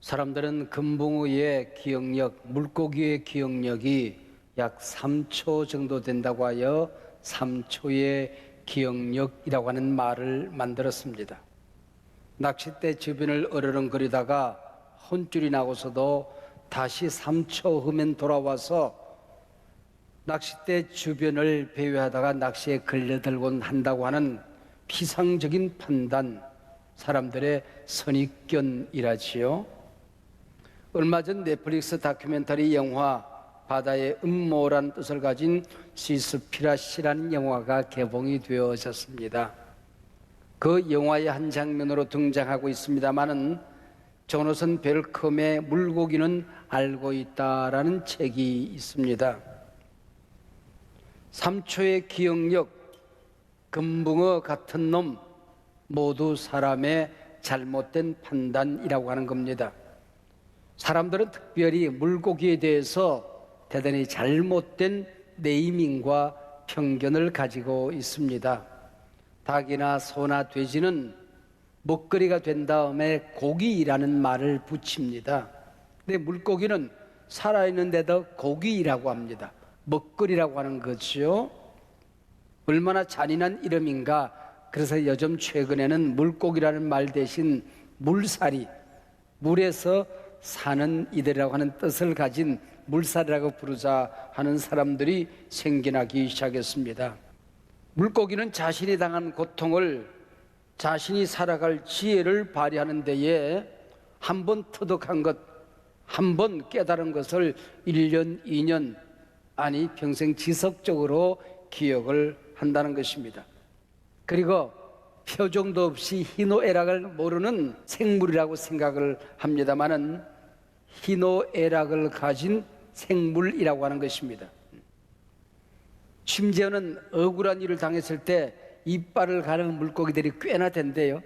사람들은 금붕어의 기억력, 물고기의 기억력이 약 3초 정도 된다고 하여 3초의 기억력이라고 하는 말을 만들었습니다. 낚싯대 주변을 어르렁거리다가 혼줄이 나고서도 다시 3초 후면 돌아와서 낚싯대 주변을 배회하다가 낚시에 걸려들곤 한다고 하는 피상적인 판단, 사람들의 선입견이라지요. 얼마 전 넷플릭스 다큐멘터리 영화 바다의 음모라는 뜻을 가진 시스피라시라는 영화가 개봉이 되어졌습니다. 그 영화의 한 장면으로 등장하고 있습니다마는 조너선 벨컴의 물고기는 알고 있다라는 책이 있습니다. 3초의 기억력, 금붕어 같은 놈, 모두 사람의 잘못된 판단이라고 하는 겁니다. 사람들은 특별히 물고기에 대해서 대단히 잘못된 네이밍과 편견을 가지고 있습니다. 닭이나 소나 돼지는 먹거리가 된 다음에 고기라는 말을 붙입니다. 근데 물고기는 살아있는데도 고기라고 합니다. 먹거리라고 하는 거죠. 얼마나 잔인한 이름인가. 그래서 요즘 최근에는 물고기라는 말 대신 물살이, 물에서 사는 이들이라고 하는 뜻을 가진 물살이라고 부르자 하는 사람들이 생겨나기 시작했습니다. 물고기는 자신이 당한 고통을 자신이 살아갈 지혜를 발휘하는 데에 한 번 터득한 것, 한 번 깨달은 것을 1년, 2년, 아니 평생 지속적으로 기억을 한다는 것입니다. 그리고 표정도 없이 희노애락을 모르는 생물이라고 생각을 합니다마는 희노애락을 가진 생물이라고 하는 것입니다. 심지어는 억울한 일을 당했을 때 이빨을 가르는 물고기들이 꽤나 된대요.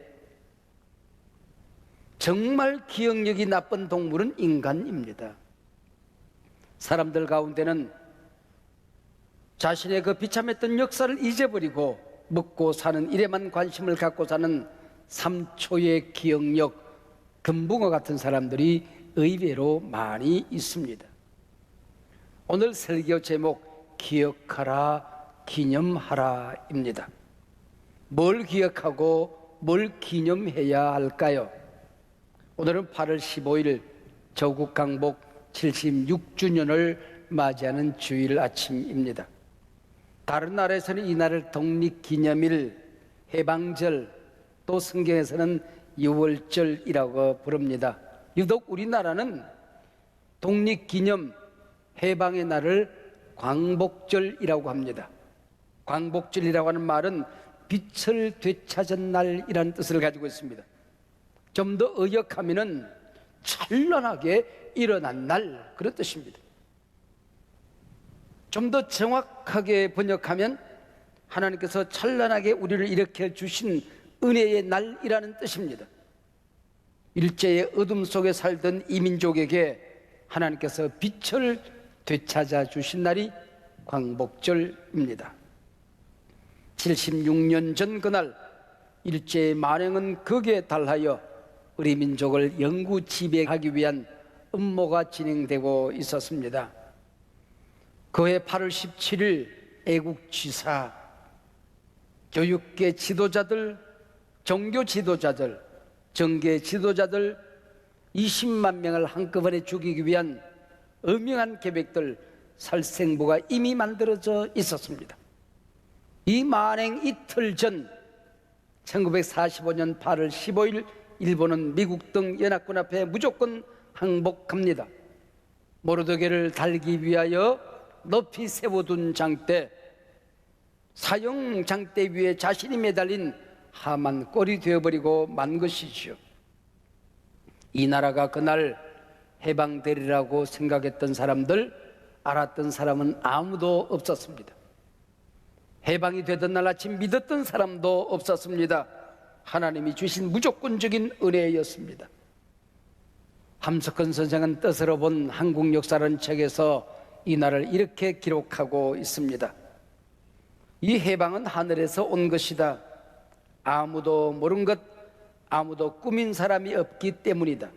정말 기억력이 나쁜 동물은 인간입니다. 사람들 가운데는 자신의 그 비참했던 역사를 잊어버리고 먹고 사는 일에만 관심을 갖고 사는 3초의 기억력, 금붕어 같은 사람들이 의외로 많이 있습니다. 오늘 설교 제목 기억하라, 기념하라입니다. 뭘 기억하고 뭘 기념해야 할까요? 오늘은 8월 15일 조국 강복 76주년을 맞이하는 주일 아침입니다. 다른 나라에서는 이 날을 독립기념일, 해방절, 또 성경에서는 유월절이라고 부릅니다. 유독 우리나라는 독립기념, 해방의 날을 광복절이라고 합니다. 광복절이라고 하는 말은 빛을 되찾은 날이라는 뜻을 가지고 있습니다. 좀 더 의역하면은 찬란하게 일어난 날, 그런 뜻입니다. 좀 더 정확하게 번역하면 하나님께서 찬란하게 우리를 일으켜 주신 은혜의 날이라는 뜻입니다. 일제의 어둠 속에 살던 이민족에게 하나님께서 빛을 되찾아 주신 날이 광복절입니다. 76년 전 그날 일제의 만행은 극에 달하여 우리 민족을 영구 지배하기 위한 음모가 진행되고 있었습니다. 그해 8월 17일 애국지사, 교육계 지도자들, 종교 지도자들, 정계 지도자들 20만 명을 한꺼번에 죽이기 위한 엄명한 계획들, 살생부가 이미 만들어져 있었습니다. 이 만행 이틀 전 1945년 8월 15일 일본은 미국 등 연합군 앞에 무조건 항복합니다. 모르드게를 달기 위하여 높이 세워둔 장대, 사형 장대 위에 자신이 매달린 하만 꼴이 되어버리고 만 것이지요. 이 나라가 그날 해방되리라고 생각했던 사람들, 알았던 사람은 아무도 없었습니다. 해방이 되던 날 아침 믿었던 사람도 없었습니다. 하나님이 주신 무조건적인 은혜였습니다. 함석헌 선생은 뜻으로 본 한국 역사라는 책에서 이 날을 이렇게 기록하고 있습니다. 이 해방은 하늘에서 온 것이다. 아무도 모른 것, 아무도 꾸민 사람이 없기 때문이다.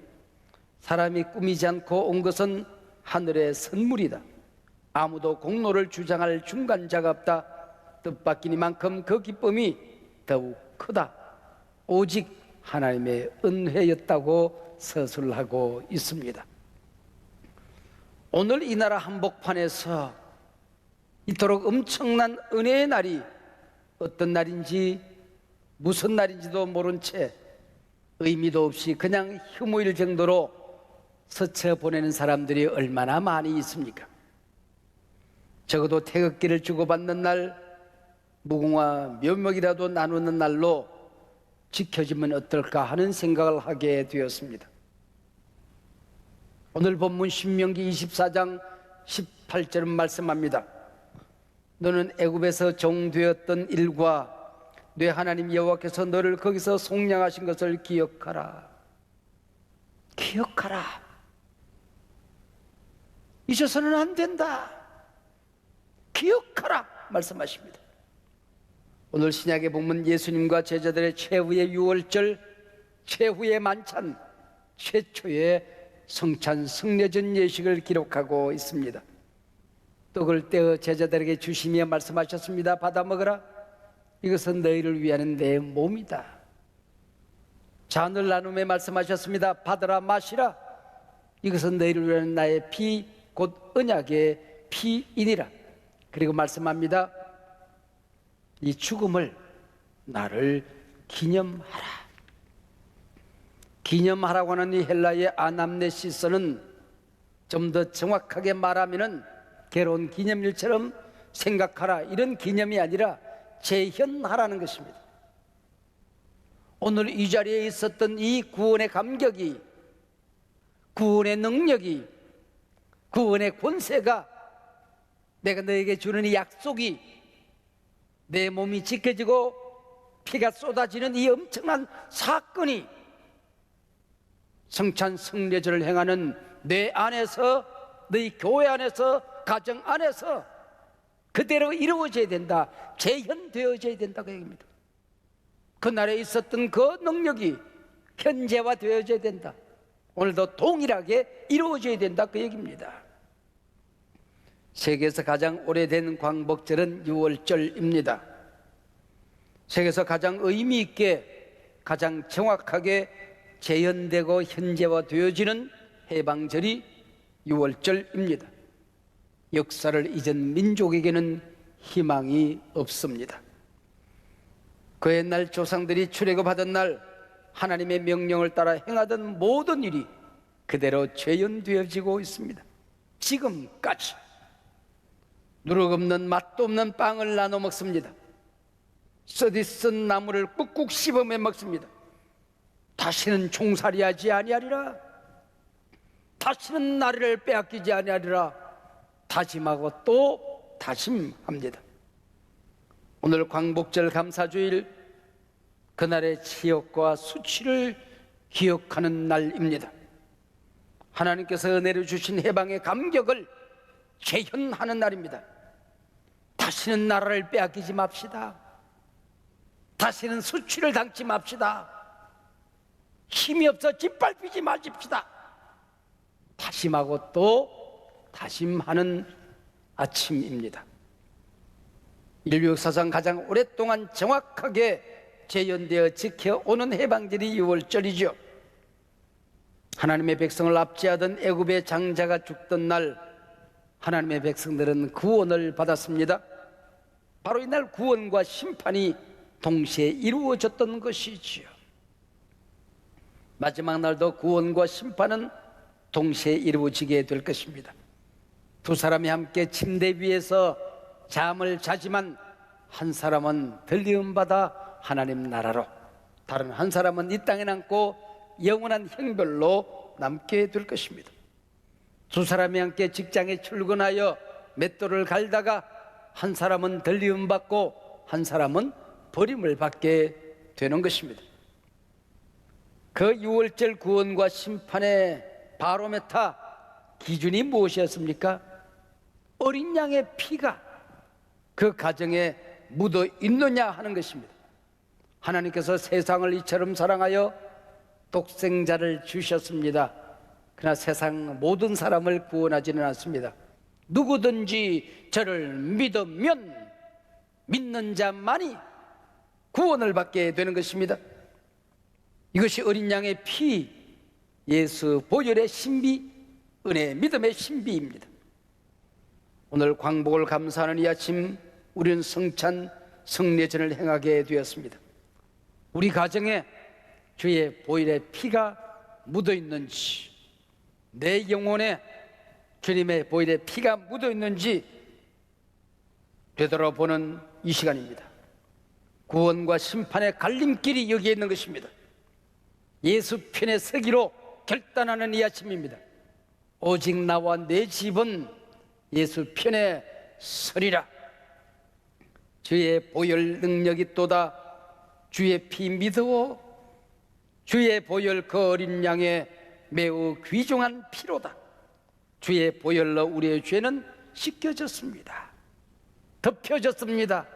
사람이 꾸미지 않고 온 것은 하늘의 선물이다. 아무도 공로를 주장할 중간자가 없다. 뜻밖이니만큼 그 기쁨이 더욱 크다. 오직 하나님의 은혜였다고 서술하고 있습니다. 오늘 이 나라 한복판에서 이토록 엄청난 은혜의 날이 어떤 날인지 무슨 날인지도 모른 채 의미도 없이 그냥 휴무일 정도로 스쳐 보내는 사람들이 얼마나 많이 있습니까? 적어도 태극기를 주고받는 날, 무궁화 묘목이라도 나누는 날로 지켜지면 어떨까 하는 생각을 하게 되었습니다. 오늘 본문 신명기 24장 18절은 말씀합니다. 너는 애굽에서 종되었던 일과 네 하나님 여호와께서 너를 거기서 속량하신 것을 기억하라. 기억하라. 잊어서는 안 된다. 기억하라 말씀하십니다. 오늘 신약의 본문 예수님과 제자들의 최후의 유월절, 최후의 만찬, 최초의 성찬 성례전 예식을 기록하고 있습니다. 떡을 떼어 제자들에게 주시며 말씀하셨습니다. 받아 먹으라. 이것은 너희를 위하는 내 몸이다. 잔을 나누며 말씀하셨습니다. 받으라 마시라. 이것은 너희를 위하는 나의 피, 곧 언약의 피이니라. 그리고 말씀합니다. 이 죽음을 나를 기념하라. 기념하라고 하는 이 헬라의 아남네시스는 좀 더 정확하게 말하면은 괴로운 기념일처럼 생각하라, 이런 기념이 아니라 재현하라는 것입니다. 오늘 이 자리에 있었던 이 구원의 감격이, 구원의 능력이, 구원의 권세가, 내가 너에게 주는 이 약속이, 내 몸이 지켜지고 피가 쏟아지는 이 엄청난 사건이 성찬 성례절을 행하는 내 안에서, 너희 교회 안에서, 가정 안에서 그대로 이루어져야 된다. 재현되어져야 된다 그 얘기입니다. 그날에 있었던 그 능력이 현재화되어져야 된다. 오늘도 동일하게 이루어져야 된다 그 얘기입니다. 세계에서 가장 오래된 광복절은 유월절입니다. 세계에서 가장 의미 있게, 가장 정확하게 재현되고 현재화되어지는 해방절이 유월절입니다. 역사를 잊은 민족에게는 희망이 없습니다. 그 옛날 조상들이 출애굽하던 날 하나님의 명령을 따라 행하던 모든 일이 그대로 재현되어지고 있습니다. 지금까지 누룩 없는 맛도 없는 빵을 나눠 먹습니다. 쓰디쓴 나무를 꾹꾹 씹으며 먹습니다. 다시는 종살이하지 아니하리라. 다시는 나를 빼앗기지 아니하리라. 다짐하고 또 다짐합니다. 오늘 광복절 감사주일, 그날의 치욕과 수치를 기억하는 날입니다. 하나님께서 은혜를 주신 해방의 감격을 재현하는 날입니다. 다시는 나라를 빼앗기지 맙시다. 다시는 수치를 당치 맙시다. 힘이 없어 짓밟히지 마십시다. 다짐하고 또 다짐하는 아침입니다. 인류 역사상 가장 오랫동안 정확하게 재현되어 지켜오는 해방절이 유월절이죠. 하나님의 백성을 압제하던 애굽의 장자가 죽던 날 하나님의 백성들은 구원을 받았습니다. 바로 이날 구원과 심판이 동시에 이루어졌던 것이지요. 마지막 날도 구원과 심판은 동시에 이루어지게 될 것입니다. 두 사람이 함께 침대 위에서 잠을 자지만 한 사람은 들림받아 하나님 나라로, 다른 한 사람은 이 땅에 남고 영원한 형벌로 남게 될 것입니다. 두 사람이 함께 직장에 출근하여 맷돌을 갈다가 한 사람은 들림받고 한 사람은 버림을 받게 되는 것입니다. 그 유월절 구원과 심판의 바로메타 기준이 무엇이었습니까? 어린 양의 피가 그 가정에 묻어 있느냐 하는 것입니다. 하나님께서 세상을 이처럼 사랑하여 독생자를 주셨습니다. 그러나 세상 모든 사람을 구원하지는 않습니다. 누구든지 저를 믿으면 믿는 자만이 구원을 받게 되는 것입니다. 이것이 어린 양의 피, 예수 보혈의 신비, 은혜 믿음의 신비입니다. 오늘 광복을 감사하는 이 아침 우리는 성찬 성례전을 행하게 되었습니다. 우리 가정에 주의 보혈의 피가 묻어 있는지, 내 영혼에 주님의 보혈의 피가 묻어 있는지 되돌아보는 이 시간입니다. 구원과 심판의 갈림길이 여기에 있는 것입니다. 예수 편에 서기로 결단하는 이 아침입니다. 오직 나와 내 집은 예수 편에 서리라. 주의 보혈 능력이 또다. 주의 피 믿어. 주의 보혈 그 어린 양의 매우 귀중한 피로다. 주의 보혈로 우리의 죄는 씻겨졌습니다. 덮여졌습니다.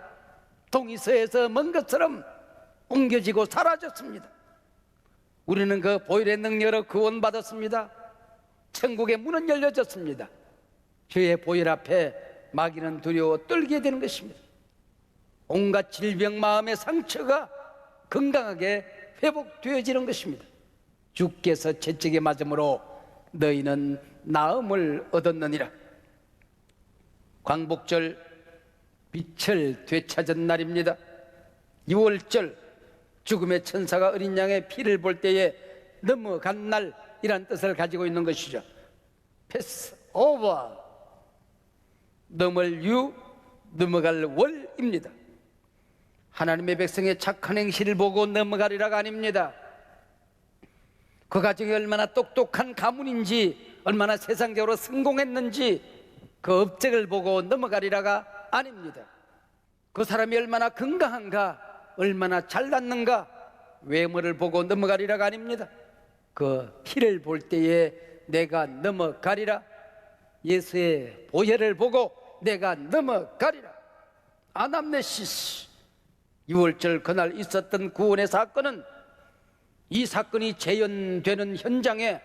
동이서에서 먼 것처럼 옮겨지고 사라졌습니다. 우리는 그 보혈의 능력으로 구원받았습니다. 천국의 문은 열려졌습니다. 주의 보혈 앞에 마귀는 두려워 떨게 되는 것입니다. 온갖 질병, 마음의 상처가 건강하게 회복되어지는 것입니다. 주께서 채찍에 맞음으로 너희는 나음을 얻었느니라. 광복절 빛을 되찾은 날입니다. 6월절 죽음의 천사가 어린 양의 피를 볼 때에 넘어간 날이란 뜻을 가지고 있는 것이죠. 패스 오버, 넘어갈 월입니다. 하나님의 백성의 착한 행실을 보고 넘어가리라가 아닙니다. 그 가정이 얼마나 똑똑한 가문인지, 얼마나 세상적으로 성공했는지 그 업적을 보고 넘어가리라가 아닙니다. 그 사람이 얼마나 건강한가, 얼마나 잘났는가, 외모를 보고 넘어가리라가 아닙니다. 그 피를 볼 때에 내가 넘어가리라. 예수의 보혈을 보고 내가 넘어가리라. 아남네시스. 6월절 그날 있었던 구원의 사건은, 이 사건이 재현되는 현장에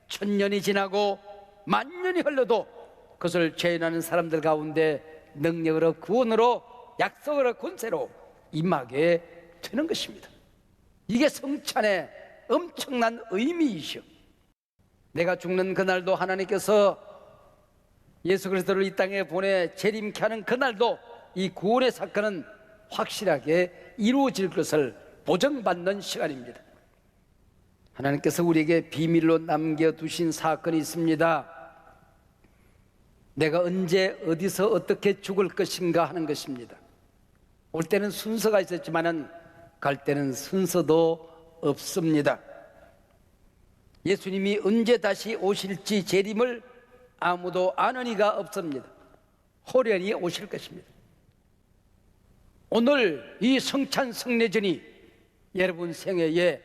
1000년이 지나고 만년이 흘러도 그것을 재현하는 사람들 가운데 능력으로, 구원으로, 약속으로, 권세로 임하게 되는 것입니다. 이게 성찬의 엄청난 의미이죠. 내가 죽는 그날도 하나님께서 예수 그리스도를 이 땅에 보내 재림케 하는 그날도 이 구원의 사건은 확실하게 이루어질 것을 보증받는 시간입니다. 하나님께서 우리에게 비밀로 남겨두신 사건이 있습니다. 내가 언제 어디서 어떻게 죽을 것인가 하는 것입니다. 올 때는 순서가 있었지만은 갈 때는 순서도 없습니다. 예수님이 언제 다시 오실지 재림을 아무도 아는 이가 없습니다. 호련히 오실 것입니다. 오늘 이 성찬 성례전이 여러분 생애의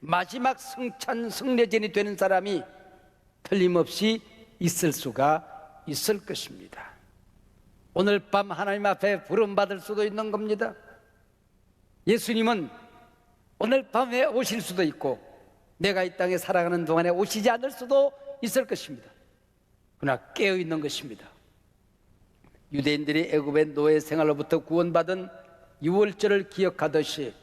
마지막 성찬 성례전이 되는 사람이 틀림없이 있을 수가 있을 것입니다. 오늘 밤 하나님 앞에 부름받을 수도 있는 겁니다. 예수님은 오늘 밤에 오실 수도 있고 내가 이 땅에 살아가는 동안에 오시지 않을 수도 있을 것입니다. 그러나 깨어있는 것입니다. 유대인들이 애굽의 노예 생활로부터 구원받은 6월절을 기억하듯이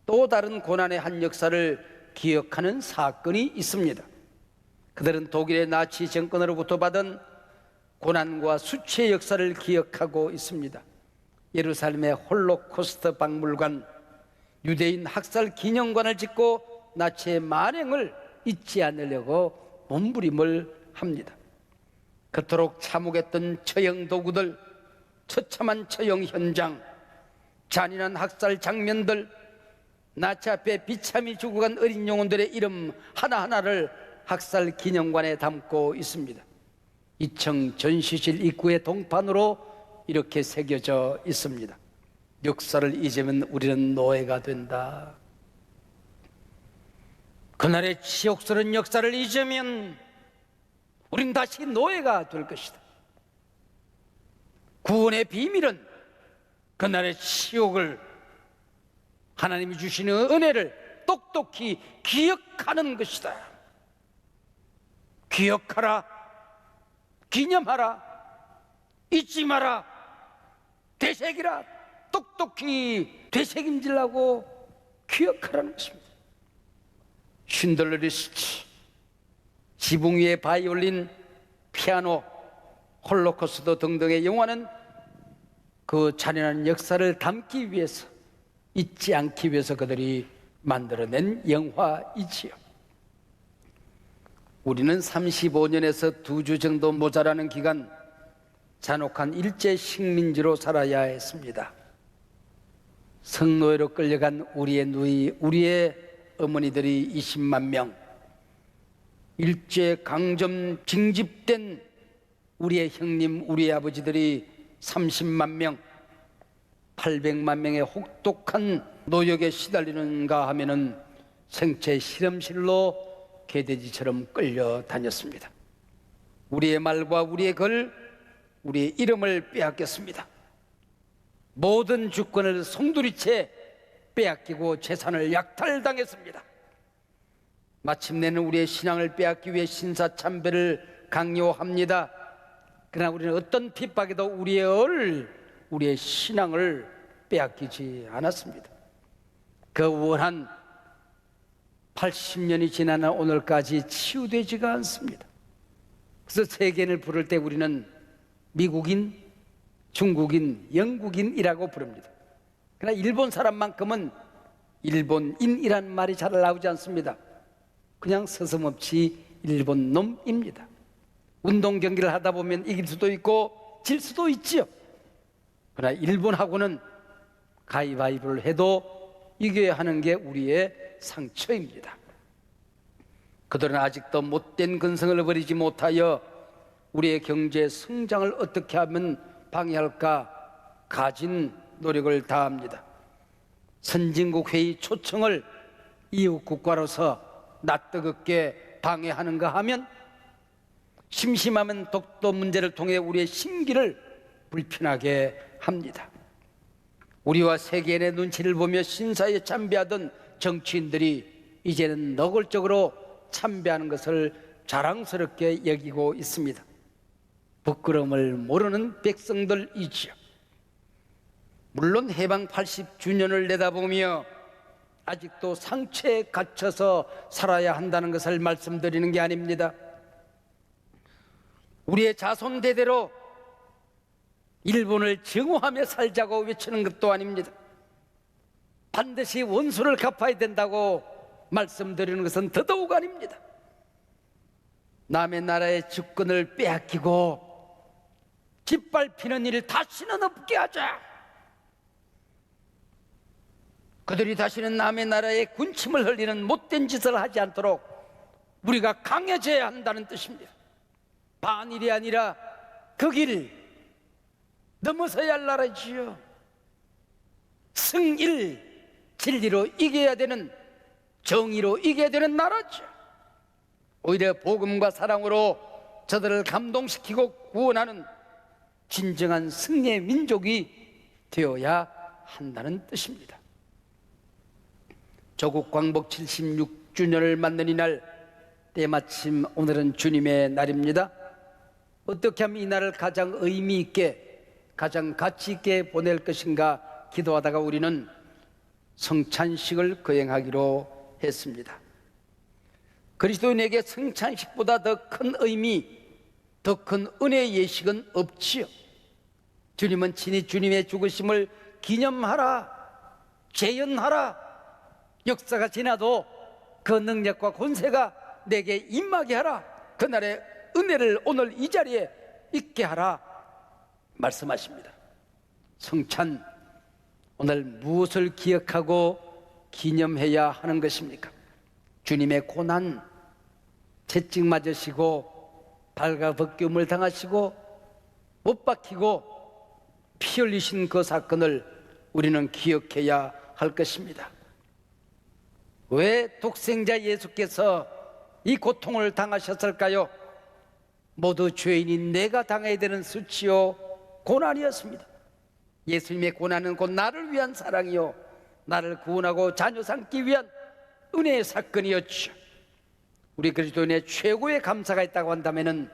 또 다른 고난의 한 역사를 기억하는 사건이 있습니다. 그들은 독일의 나치 정권으로부터 받은 고난과 수치의 역사를 기억하고 있습니다. 예루살렘의 홀로코스트 박물관, 유대인 학살 기념관을 짓고 나치의 만행을 잊지 않으려고 몸부림을 합니다. 그토록 참혹했던 처형 도구들, 처참한 처형 현장, 잔인한 학살 장면들, 나치 앞에 비참히 죽어간 어린 영혼들의 이름 하나하나를 학살 기념관에 담고 있습니다. 2층 전시실 입구의 동판으로 이렇게 새겨져 있습니다. 역사를 잊으면 우리는 노예가 된다. 그날의 치욕스러운 역사를 잊으면 우린 다시 노예가 될 것이다. 구원의 비밀은 그날의 치욕을, 하나님이 주시는 은혜를 똑똑히 기억하는 것이다. 기억하라, 기념하라, 잊지 마라, 되새기라, 똑똑히 되새김질하고 기억하라는 것입니다. 쉰들러 리스트, 지붕 위의 바이올린, 피아노, 홀로코스트 등등의 영화는 그 잔인한 역사를 담기 위해서, 잊지 않기 위해서 그들이 만들어낸 영화이지요. 우리는 35년에서 2주 정도 모자라는 기간 잔혹한 일제 식민지로 살아야 했습니다. 성노예로 끌려간 우리의 누이, 우리의 어머니들이 20만 명, 일제 강점 징집된 우리의 형님, 우리의 아버지들이 30만 명, 800만 명의 혹독한 노역에 시달리는가 하면은 생체 실험실로 개돼지처럼 끌려다녔습니다. 우리의 말과 우리의 글, 우리의 이름을 빼앗겼습니다. 모든 주권을 송두리째 빼앗기고 재산을 약탈당했습니다. 마침내는 우리의 신앙을 빼앗기 위해 신사참배를 강요합니다. 그러나 우리는 어떤 핍박에도 우리의 신앙을 빼앗기지 않았습니다. 그 원한 80년이 지난 오늘까지 치유되지가 않습니다. 그래서 세계인을 부를 때 우리는 미국인, 중국인, 영국인이라고 부릅니다. 그러나 일본 사람만큼은 일본인이란 말이 잘 나오지 않습니다. 그냥 서슴없이 일본 놈입니다. 운동 경기를 하다 보면 이길 수도 있고 질 수도 있지요. 그러나 일본하고는 가위바위보를 해도 이겨야 하는 게 우리의 상처입니다. 그들은 아직도 못된 근성을 버리지 못하여 우리의 경제 성장을 어떻게 하면 방해할까 가진 노력을 다합니다. 선진국 회의 초청을 이웃 국가로서 낯뜨겁게 방해하는가 하면, 심심하면 독도 문제를 통해 우리의 심기를 불편하게 합니다. 우리와 세계인의 눈치를 보며 신사에 참배하던 정치인들이 이제는 노골적으로 참배하는 것을 자랑스럽게 여기고 있습니다. 부끄러움을 모르는 백성들이지요. 물론 해방 80주년을 내다보며 아직도 상처에 갇혀서 살아야 한다는 것을 말씀드리는 게 아닙니다. 우리의 자손 대대로 일본을 증오하며 살자고 외치는 것도 아닙니다. 반드시 원수를 갚아야 된다고 말씀드리는 것은 더더욱 아닙니다. 남의 나라의 주권을 빼앗기고 짓밟히는 일 다시는 없게 하자. 그들이 다시는 남의 나라에 군침을 흘리는 못된 짓을 하지 않도록 우리가 강해져야 한다는 뜻입니다. 반일이 아니라 그 길 넘어서야 할 나라지요. 승일, 진리로 이겨야 되는, 정의로 이겨야 되는 나라죠. 오히려 복음과 사랑으로 저들을 감동시키고 구원하는 진정한 승리의 민족이 되어야 한다는 뜻입니다. 조국 광복 76주년을 맞는 이날, 때마침 오늘은 주님의 날입니다. 어떻게 하면 이 날을 가장 의미 있게, 가장 가치 있게 보낼 것인가 기도하다가 우리는 성찬식을 거행하기로 했습니다. 그리스도인에게 성찬식보다 더 큰 의미, 더 큰 은혜의 예식은 없지요. 주님은 친히 주님의 죽으심을 기념하라, 재현하라, 역사가 지나도 그 능력과 권세가 내게 임하게 하라, 그날의 은혜를 오늘 이 자리에 있게 하라 말씀하십니다. 성찬, 오늘 무엇을 기억하고 기념해야 하는 것입니까? 주님의 고난, 채찍 맞으시고 발가벗김을 당하시고 못 박히고 피 흘리신 그 사건을 우리는 기억해야 할 것입니다. 왜 독생자 예수께서 이 고통을 당하셨을까요? 모두 죄인인 내가 당해야 되는 수치요 고난이었습니다. 예수님의 고난은 곧 나를 위한 사랑이요, 나를 구원하고 자녀 삼기 위한 은혜의 사건이었죠. 우리 그리스도인의 최고의 감사가 있다고 한다면은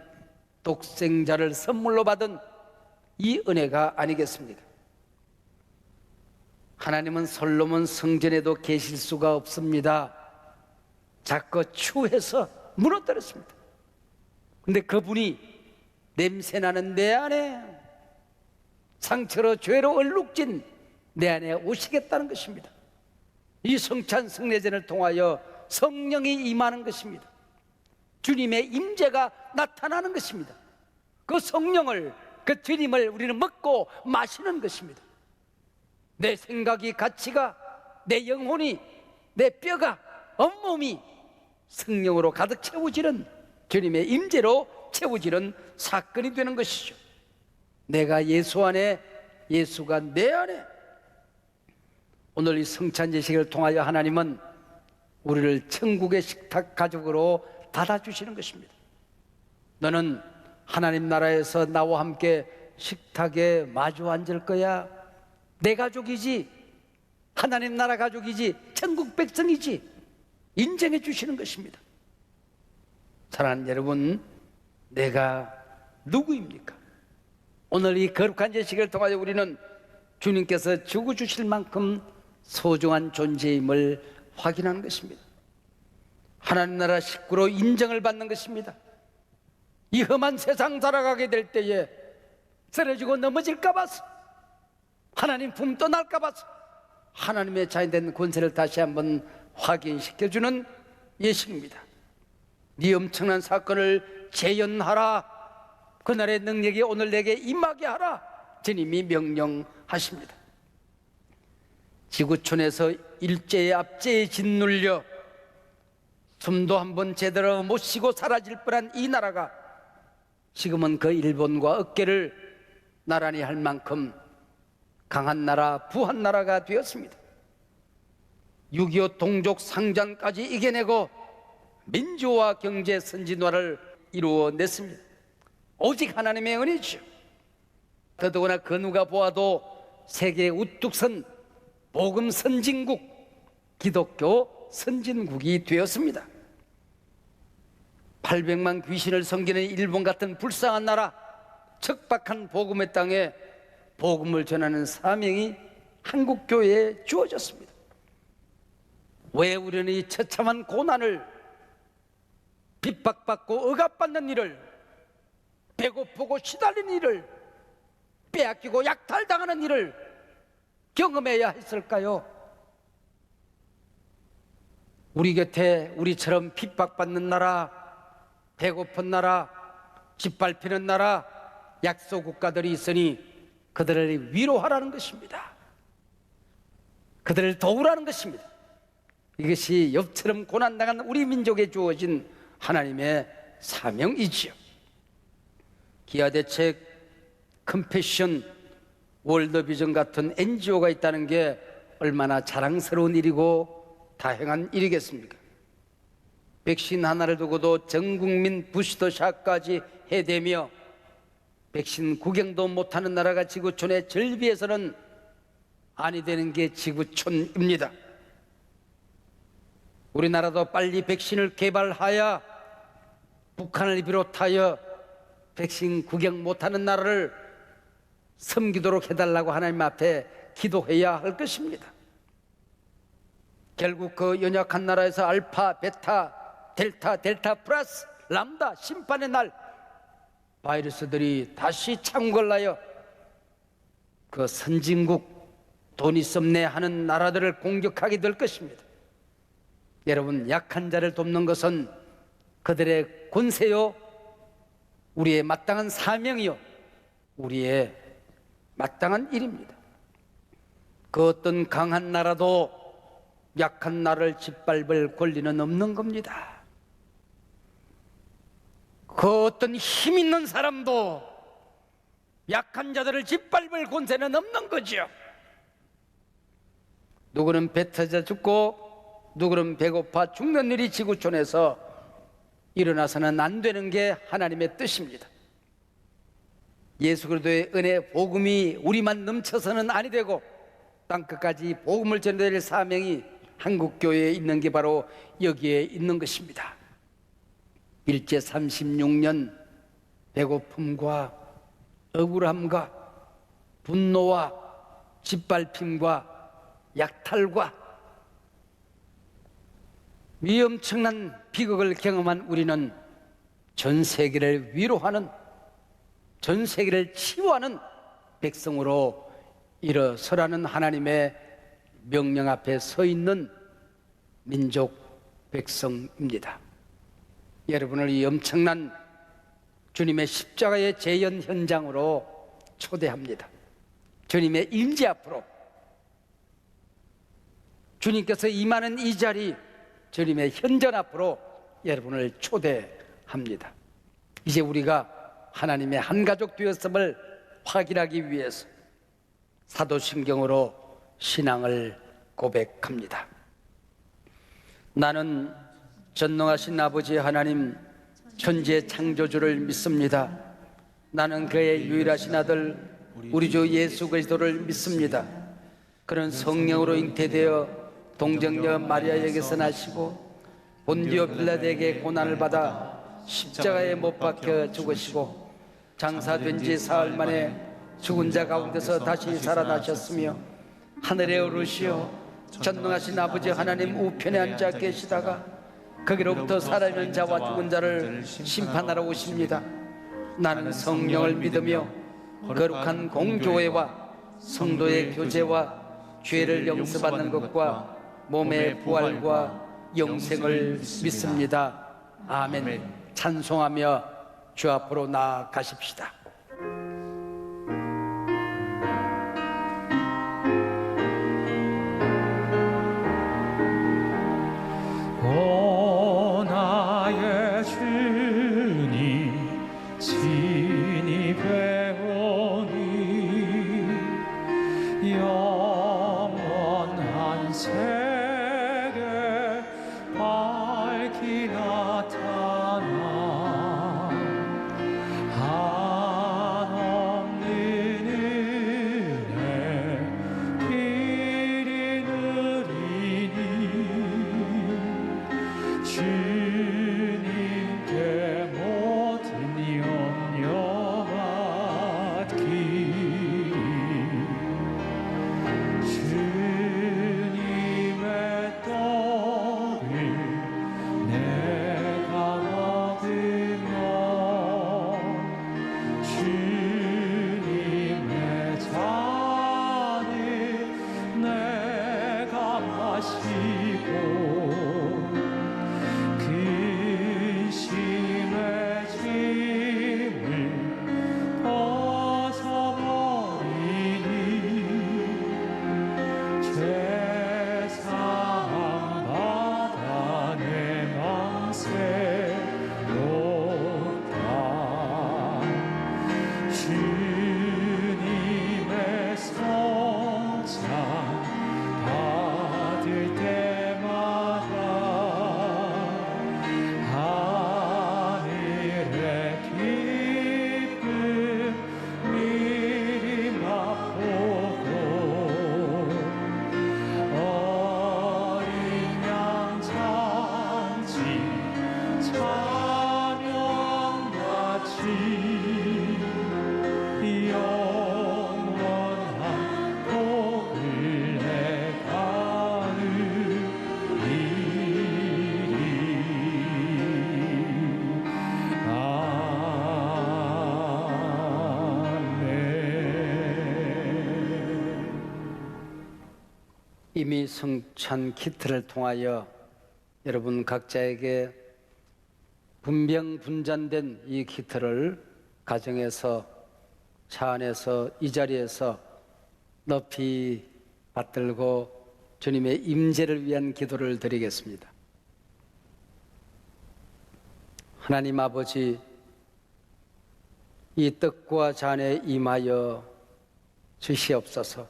독생자를 선물로 받은 이 은혜가 아니겠습니까? 하나님은 솔로몬 성전에도 계실 수가 없습니다. 자꾸 추해서 무너뜨렸습니다. 근데 그분이 냄새나는 내 안에, 상처로 죄로 얼룩진 내 안에 오시겠다는 것입니다. 이 성찬 성례전을 통하여 성령이 임하는 것입니다. 주님의 임재가 나타나는 것입니다. 그 성령을, 그 주님을 우리는 먹고 마시는 것입니다. 내 생각이, 가치가, 내 영혼이, 내 뼈가, 온몸이 성령으로 가득 채워지는, 주님의 임재로 채워지는 사건이 되는 것이죠. 내가 예수 안에, 예수가 내 안에. 오늘 이 성찬 예식을 통하여 하나님은 우리를 천국의 식탁 가족으로 받아주시는 것입니다. 너는 하나님 나라에서 나와 함께 식탁에 마주 앉을 거야. 내 가족이지, 하나님 나라 가족이지, 천국 백성이지, 인정해 주시는 것입니다. 사랑하는 여러분, 내가 누구입니까? 오늘 이 거룩한 예식을 통하여 우리는 주님께서 주고 주실 만큼 소중한 존재임을 확인하는 것입니다. 하나님 나라 식구로 인정을 받는 것입니다. 이 험한 세상 살아가게 될 때에 쓰러지고 넘어질까 봐서, 하나님 품 떠날까 봐서 하나님의 자녀된 권세를 다시 한번 확인시켜주는 예식입니다. 네 엄청난 사건을 재현하라, 그날의 능력이 오늘 내게 임하게 하라, 주님이 명령하십니다. 지구촌에서 일제의 압제에 짓눌려 숨도 한번 제대로 못 쉬고 사라질 뻔한 이 나라가 지금은 그 일본과 어깨를 나란히 할 만큼 강한 나라, 부한 나라가 되었습니다. 6.25 동족 상전까지 이겨내고 민주화, 경제 선진화를 이루어냈습니다. 오직 하나님의 은혜죠. 더더구나 그 누가 보아도 세계 우뚝 선 복음 선진국, 기독교 선진국이 되었습니다. 800만 귀신을 섬기는 일본 같은 불쌍한 나라, 척박한 복음의 땅에 복음을 전하는 사명이 한국교회에 주어졌습니다. 왜 우리는 이 처참한 고난을, 핍박받고 억압받는 일을, 배고프고 시달리는 일을, 빼앗기고 약탈당하는 일을 경험해야 했을까요? 우리 곁에 우리처럼 핍박받는 나라, 배고픈 나라, 짓밟히는 나라, 약소 국가들이 있으니 그들을 위로하라는 것입니다. 그들을 도우라는 것입니다. 이것이 엽처럼 고난당한 우리 민족에 주어진 하나님의 사명이지요. 기아대책, 컴패션, 월드비전 같은 NGO가 있다는 게 얼마나 자랑스러운 일이고 다행한 일이겠습니까? 백신 하나를 두고도 전국민 부스터샷까지 해대며 백신 구경도 못하는 나라가 지구촌의 절비에서는 아니 되는 게 지구촌입니다. 우리나라도 빨리 백신을 개발하여 북한을 비롯하여 백신 구경 못하는 나라를 섬기도록 해달라고 하나님 앞에 기도해야 할 것입니다. 결국 그 연약한 나라에서 알파, 베타, 델타 플러스, 람다 심판의 날 바이러스들이 다시 창궐하여 그 선진국 돈이 썩네 하는 나라들을 공격하게 될 것입니다. 여러분, 약한 자를 돕는 것은 그들의 권세요, 우리의 마땅한 사명이요, 우리의 마땅한 일입니다. 그 어떤 강한 나라도 약한 나라를 짓밟을 권리는 없는 겁니다. 그 어떤 힘 있는 사람도 약한 자들을 짓밟을 권세는 없는 거죠. 누구는 배 터져 죽고 누구는 배고파 죽는 일이 지구촌에서 일어나서는 안 되는 게 하나님의 뜻입니다. 예수 그리스도의 은혜 복음이 우리만 넘쳐서는 아니 되고 땅끝까지 복음을 전해야 될 사명이 한국교회에 있는 게 바로 여기에 있는 것입니다. 일제 36년 배고픔과 억울함과 분노와 짓밟힘과 약탈과 위험청난 비극을 경험한 우리는 전 세계를 위로하는, 전 세계를 치유하는 백성으로 일어서라는 하나님의 명령 앞에 서 있는 민족 백성입니다. 여러분을 이 엄청난 주님의 십자가의 재현 현장으로 초대합니다. 주님의 임재 앞으로, 주님께서 임하는 이 자리, 주님의 현전 앞으로 여러분을 초대합니다. 이제 우리가 하나님의 한 가족 되었음을 확인하기 위해서 사도신경으로 신앙을 고백합니다. 나는 전능하신 아버지 하나님 천지의 창조주를 믿습니다. 나는 그의 유일하신 아들 우리 주 예수 그리스도를 믿습니다. 그는 성령으로 잉태되어 동정녀 마리아에게서 나시고 본디오 빌라도에게 고난을 받아 십자가에 못 박혀 죽으시고 장사된 지 사흘 만에 죽은 자 가운데서 다시 살아나셨으며 하늘에 오르시어 전능하신 아버지 하나님 우편에 앉아 계시다가 거기로부터 살아있는 자와 죽은 자를 심판하러 오십니다. 나는 성령을 믿으며 거룩한 공교회와 성도의 교제와 죄를 용서받는 것과 몸의 부활과 영생을 믿습니다. 아멘. 찬송하며 주 앞으로 나아가십시다. 오 나의 주님 친히 배우니 영원한 세계 밝히 나타나 한없는 은혜 길이 누리니 주님께 모든 염려 맡기 주님의 떡을 내가 먹으며 주님의 잔을 내가 마시고 근심의 짐을 벗어버리니 죄사함 받아 내 맘새롭다 주님의 성찬 받을 때마다 하늘의 기쁨 미리 맛보고 어린 양 잔치 찬양같이 영원한 복을 내가 누리리. 아멘. 이미 성찬 키트를 통하여 여러분 각자에게 분명분잔된 이 키트를 가정에서, 차 안에서, 이 자리에서 높이 받들고 주님의 임재를 위한 기도를 드리겠습니다. 하나님 아버지, 이 떡과 잔에 임하여 주시옵소서.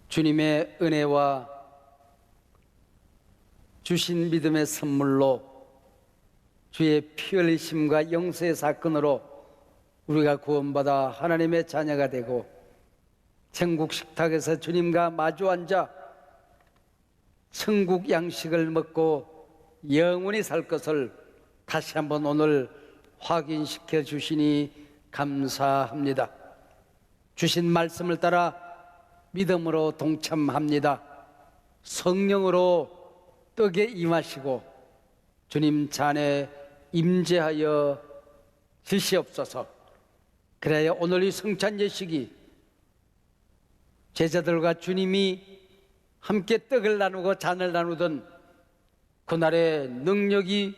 주님의 은혜와 주신 믿음의 선물로 주의 피 흘리심과 영세의 사건으로 우리가 구원받아 하나님의 자녀가 되고 천국 식탁에서 주님과 마주 앉아 천국 양식을 먹고 영원히 살 것을 다시 한번 오늘 확인시켜 주시니 감사합니다. 주신 말씀을 따라 믿음으로 동참합니다. 성령으로 떡에 임하시고 주님 잔에 임재하여 주시옵소서. 그래야 오늘 이 성찬 예식이 제자들과 주님이 함께 떡을 나누고 잔을 나누던 그날의 능력이,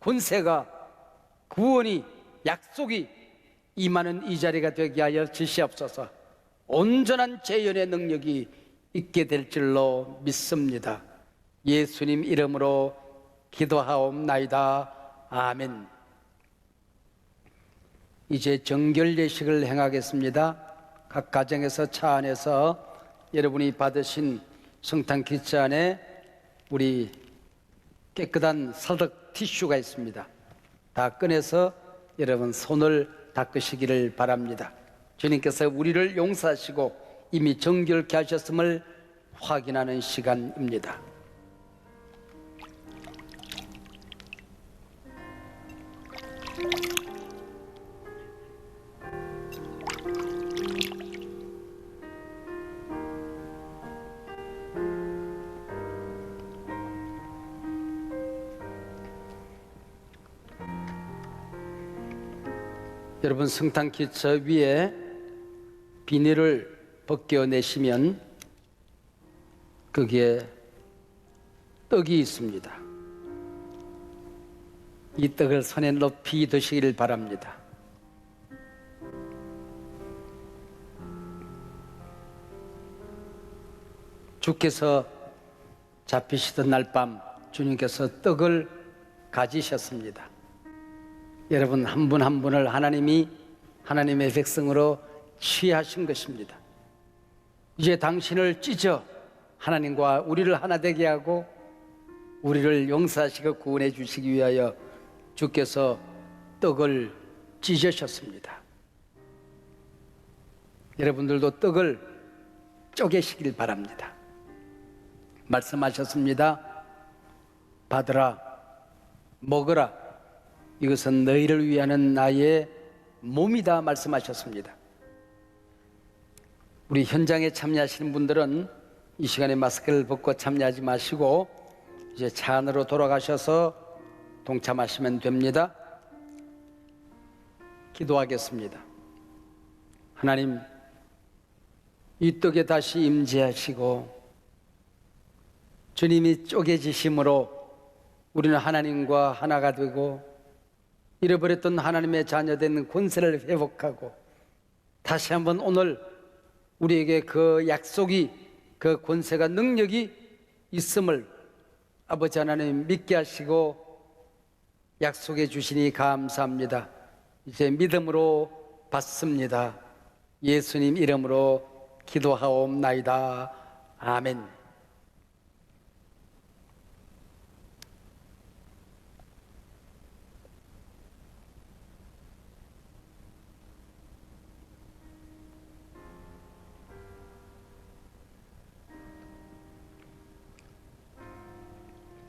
권세가, 구원이, 약속이 임하는 이 자리가 되게 하여 주시옵소서. 온전한 재연의 능력이 있게 될 줄로 믿습니다. 예수님 이름으로 기도하옵나이다. 아멘. 이제 정결 예식을 행하겠습니다. 각 가정에서 차 안에서 여러분이 받으신 성탄 키트 안에 우리 깨끗한 서적 티슈가 있습니다. 다 꺼내서 여러분 손을 닦으시기를 바랍니다. 주님께서 우리를 용서하시고 이미 정결케 하셨음을 확인하는 시간입니다. 여러분, 성탄 키트 위에 비닐을 벗겨내시면 거기에 떡이 있습니다. 이 떡을 손에 높이 드시기를 바랍니다. 주께서 잡히시던 날 밤 주님께서 떡을 가지셨습니다. 여러분 한 분 한 분을 하나님이 하나님의 백성으로 취하신 것입니다. 이제 당신을 찢어 하나님과 우리를 하나 되게 하고 우리를 용서하시고 구원해 주시기 위하여 주께서 떡을 찢으셨습니다. 여러분들도 떡을 쪼개시길 바랍니다. 말씀하셨습니다. 받으라, 먹으라. 이것은 너희를 위하는 나의 몸이다 말씀하셨습니다. 우리 현장에 참여하시는 분들은 이 시간에 마스크를 벗고 참여하지 마시고 이제 차 안으로 돌아가셔서 동참하시면 됩니다. 기도하겠습니다. 하나님, 이 떡에 다시 임재하시고 주님이 쪼개지심으로 우리는 하나님과 하나가 되고 잃어버렸던 하나님의 자녀된 권세를 회복하고 다시 한번 오늘 우리에게 그 약속이, 그 권세가, 능력이 있음을 아버지 하나님 믿게 하시고 약속해 주시니 감사합니다. 이제 믿음으로 받습니다. 예수님 이름으로 기도하옵나이다. 아멘.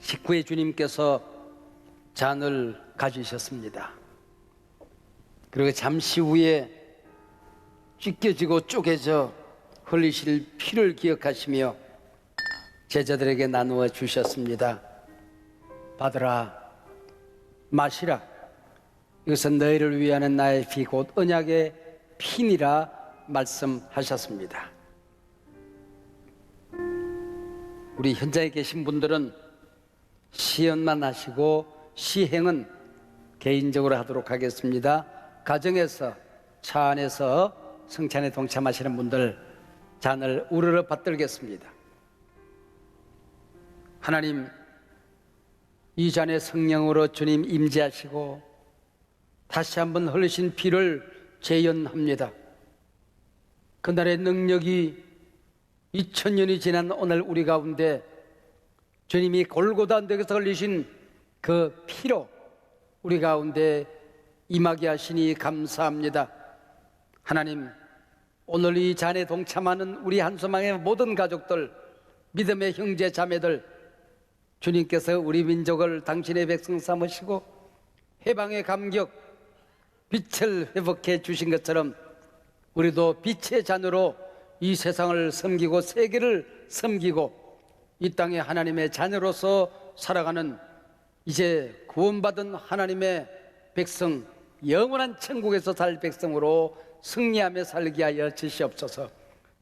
식구의 주님께서 잔을 가지셨습니다. 그리고 잠시 후에 찢겨지고 쪼개져 흘리실 피를 기억하시며 제자들에게 나누어 주셨습니다. 받으라, 마시라. 이것은 너희를 위하는 나의 피 곧 언약의 피니라 말씀하셨습니다. 우리 현장에 계신 분들은 시연만 하시고 시행은 개인적으로 하도록 하겠습니다. 가정에서, 차 안에서 성찬에 동참하시는 분들 잔을 우르르 받들겠습니다. 하나님, 이 잔의 성령으로 주님 임재하시고 다시 한번 흘리신 피를 재현합니다. 그날의 능력이 2000년이 지난 오늘 우리 가운데 주님이 골고다 언덕에서 흘리신 그 피로 우리 가운데 임하게 하시니 감사합니다. 하나님, 오늘 이 잔에 동참하는 우리 한소망의 모든 가족들, 믿음의 형제 자매들, 주님께서 우리 민족을 당신의 백성 삼으시고 해방의 감격, 빛을 회복해 주신 것처럼 우리도 빛의 자녀로 이 세상을 섬기고 세계를 섬기고 이 땅의 하나님의 자녀로서 살아가는 이제 구원받은 하나님의 백성, 영원한 천국에서 살 백성으로 승리하며 살게 하여 주시옵소서.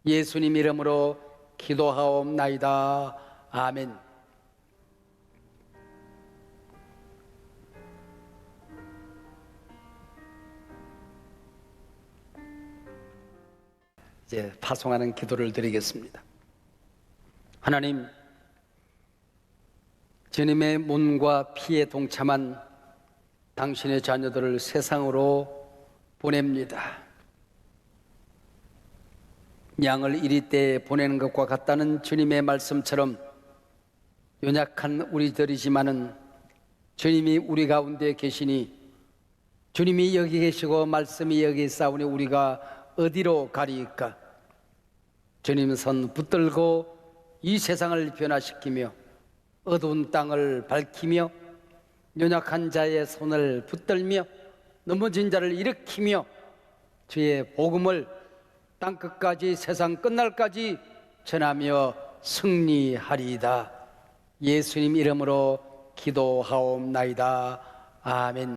예수님 이름으로 기도하옵나이다. 아멘. 이제 파송하는 기도를 드리겠습니다. 하나님, 주님의 몸과 피에 동참한 당신의 자녀들을 세상으로 보냅니다. 양을 이리때에 보내는 것과 같다는 주님의 말씀처럼 연약한 우리들이지만은 주님이 우리 가운데 계시니, 주님이 여기 계시고 말씀이 여기 있사오니 우리가 어디로 가리이까? 주님 손 붙들고 이 세상을 변화시키며 어두운 땅을 밝히며 연약한 자의 손을 붙들며 넘어진 자를 일으키며 주의 복음을 땅끝까지 세상 끝날까지 전하며 승리하리이다. 예수님 이름으로 기도하옵나이다. 아멘.